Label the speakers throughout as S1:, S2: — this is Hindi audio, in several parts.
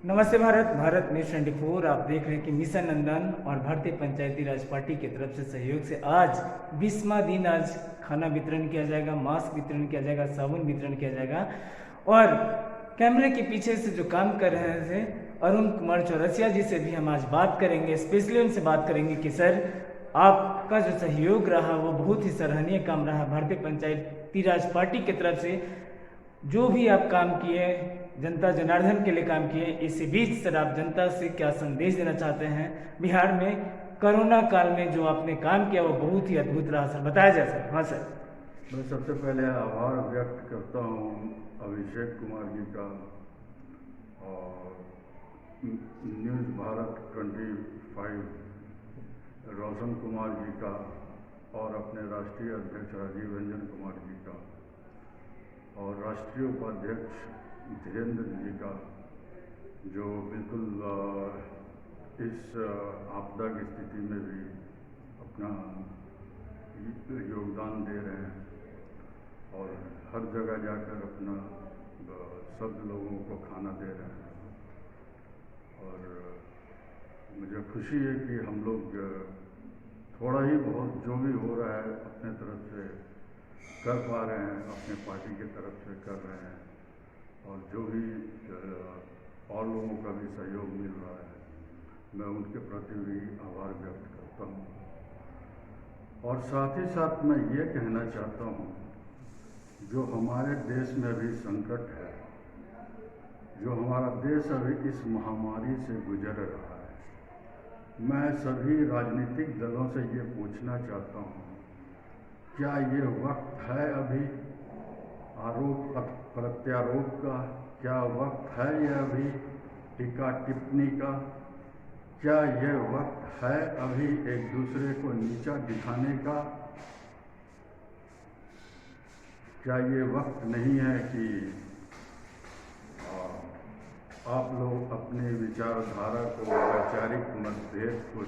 S1: नमस्ते भारत। भारत न्यूज 24 आप देख रहे हैं कि मिशन नंदन और भारतीय पंचायती राज पार्टी की तरफ से सहयोग से आज 20वां दिन आज खाना वितरण किया जाएगा, मास्क वितरण किया जाएगा, साबुन वितरण किया जाएगा। और कैमरे के पीछे से जो काम कर रहे थे अरुण कुमार चौरसिया जी से भी हम आज बात करेंगे, स्पेशली उनसे बात करेंगे कि सर आपका जो सहयोग रहा वो बहुत ही सराहनीय काम रहा। भारतीय पंचायती राज पार्टी की तरफ से जो भी आप काम किए, जनता जनार्दन के लिए काम किए, इसी बीच सर आप जनता से क्या संदेश देना चाहते हैं? बिहार में कोरोना काल में जो आपने काम किया वो बहुत ही अद्भुत रहा सर, बताया जाए सर। हाँ सर।
S2: मैं सबसे पहले आभार व्यक्त करता हूँ अभिषेक कुमार जी का और न्यूज़ भारत 25 रोशन कुमार जी का और अपने राष्ट्रीय अध्यक्ष राजीव रंजन कुमार जी का और राष्ट्रीय उपाध्यक्ष धीरेन्द्र जी का, जो बिल्कुल इस आपदा की स्थिति में भी अपना योगदान दे रहे हैं और हर जगह जाकर अपना सब लोगों को खाना दे रहे हैं। और मुझे खुशी है कि हम लोग थोड़ा ही बहुत जो भी हो रहा है अपने तरफ से कर पा रहे हैं, अपने पार्टी की तरफ से कर रहे हैं और जो भी और लोगों का भी सहयोग मिल रहा है मैं उनके प्रति भी आभार व्यक्त करता हूँ। और साथ ही साथ मैं ये कहना चाहता हूँ, जो हमारे देश में अभी संकट है, जो हमारा देश अभी इस महामारी से गुजर रहा है, मैं सभी राजनीतिक दलों से ये पूछना चाहता हूँ, क्या ये वक्त है अभी आरोप प्रत्यारोप का? क्या वक्त है ये अभी टीका टिप्पणी का? क्या ये वक्त है अभी एक दूसरे को नीचा दिखाने का? क्या ये वक्त नहीं है कि आप लोग अपने विचारधारा को, वैचारिक मतभेद को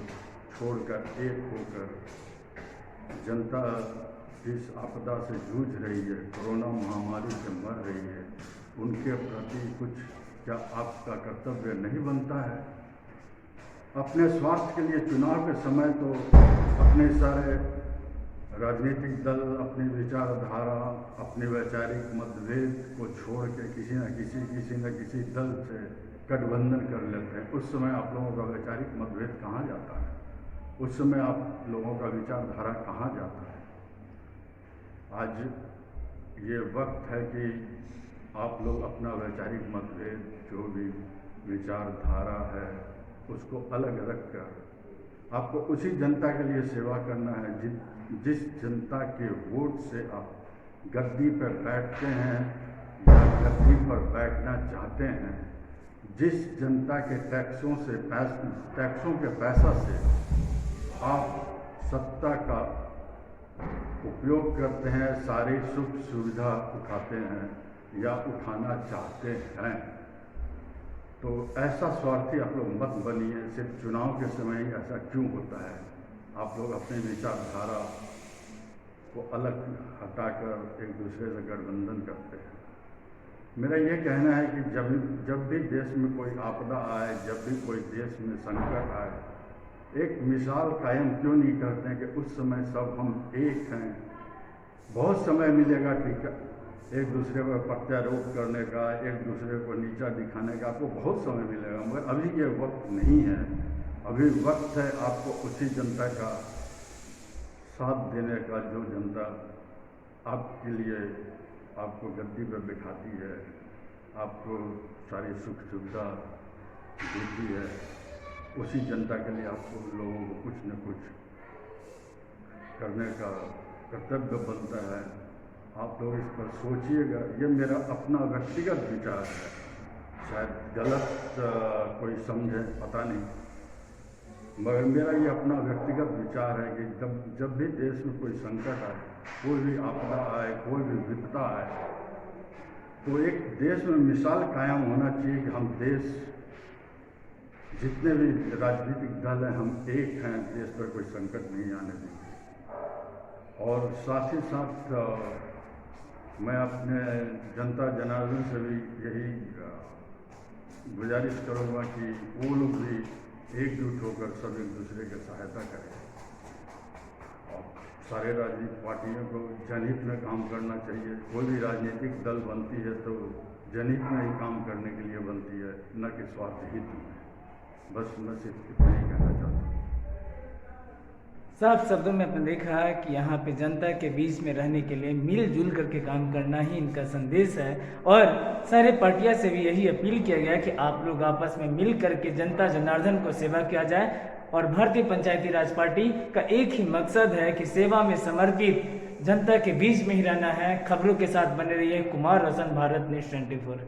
S2: छोड़कर एक होकर जनता इस आपदा से जूझ रही है, कोरोना महामारी से मर रही है, उनके प्रति कुछ क्या आपका कर्तव्य नहीं बनता है? अपने स्वार्थ के लिए चुनाव के समय तो अपने सारे राजनीतिक दल अपनी विचारधारा, अपने वैचारिक मतभेद को छोड़ के किसी न किसी दल से गठबंधन कर लेते हैं। उस समय आप लोगों का वैचारिक मतभेद कहाँ जाता है? उस समय आप लोगों का विचारधारा कहाँ जाता है? आज ये वक्त है कि आप लोग अपना वैचारिक मतभेद, जो भी विचारधारा है, उसको अलग रख कर आपको उसी जनता के लिए सेवा करना है जिस जनता के वोट से आप गद्दी पर बैठते हैं या गद्दी पर बैठना चाहते हैं, जिस जनता के टैक्सों के पैसा से आप सत्ता का उपयोग करते हैं, सारी सुख सुविधा उठाते हैं या उठाना चाहते हैं, तो ऐसा स्वार्थी आप लोग मत बनिए। सिर्फ चुनाव के समय ही ऐसा क्यों होता है? आप लोग अपनी विचारधारा को अलग हटाकर एक दूसरे से गठबंधन करते हैं। मेरा ये कहना है कि जब भी देश में कोई आपदा आए, जब भी कोई देश में संकट आए, एक मिसाल कायम क्यों नहीं करते हैं कि उस समय सब हम एक हैं। बहुत समय मिलेगा टीका एक दूसरे पर प्रत्यारोप करने का, एक दूसरे को नीचा दिखाने का, आपको बहुत समय मिलेगा, मगर अभी ये वक्त नहीं है। अभी वक्त है आपको उसी जनता का साथ देने का जो जनता आपके लिए आपको गद्दी पर बिठाती है, आपको सारी सुख सुविधा देती है, उसी जनता के लिए आपको लोगों को कुछ न कुछ करने का कर्तव्य बनता है। आप लोग इस पर सोचिएगा। ये मेरा अपना व्यक्तिगत विचार है, शायद गलत कोई समझे, पता नहीं, मगर मेरा ये अपना व्यक्तिगत विचार है कि जब भी देश में कोई संकट आए, कोई भी आपदा आए, कोई भी विपदा आए, तो एक देश में मिसाल कायम होना चाहिए कि हम देश, जितने भी राजनीतिक दल हैं, हम एक हैं, देश पर कोई संकट नहीं आने देंगे। और साथ ही साथ मैं अपने जनता जनार्दन से भी यही गुजारिश करूँगा कि वो लोग भी एकजुट होकर सब एक दूसरे की सहायता करें और सारे राजनीतिक पार्टियों को जनहित में काम करना चाहिए। कोई भी राजनीतिक दल बनती है तो जनहित में ही काम करने के लिए बनती है, न कि स्वार्थ हित में। बस मैं सिर्फ इतना ही कहना चाहता हूँ।
S1: साफ शब्दों में अपन देख रहा है कि यहाँ पे जनता के बीच में रहने के लिए मिलजुल करके काम करना ही इनका संदेश है और सारे पार्टियां से भी यही अपील किया गया कि आप लोग आपस में मिल करके जनता जनार्दन को सेवा किया जाए। और भारतीय पंचायती राज पार्टी का एक ही मकसद है कि सेवा में समर्पित जनता के बीच में ही रहना है। खबरों के साथ बने रहिए। कुमार रोशन, भारत न्यूज़ 24।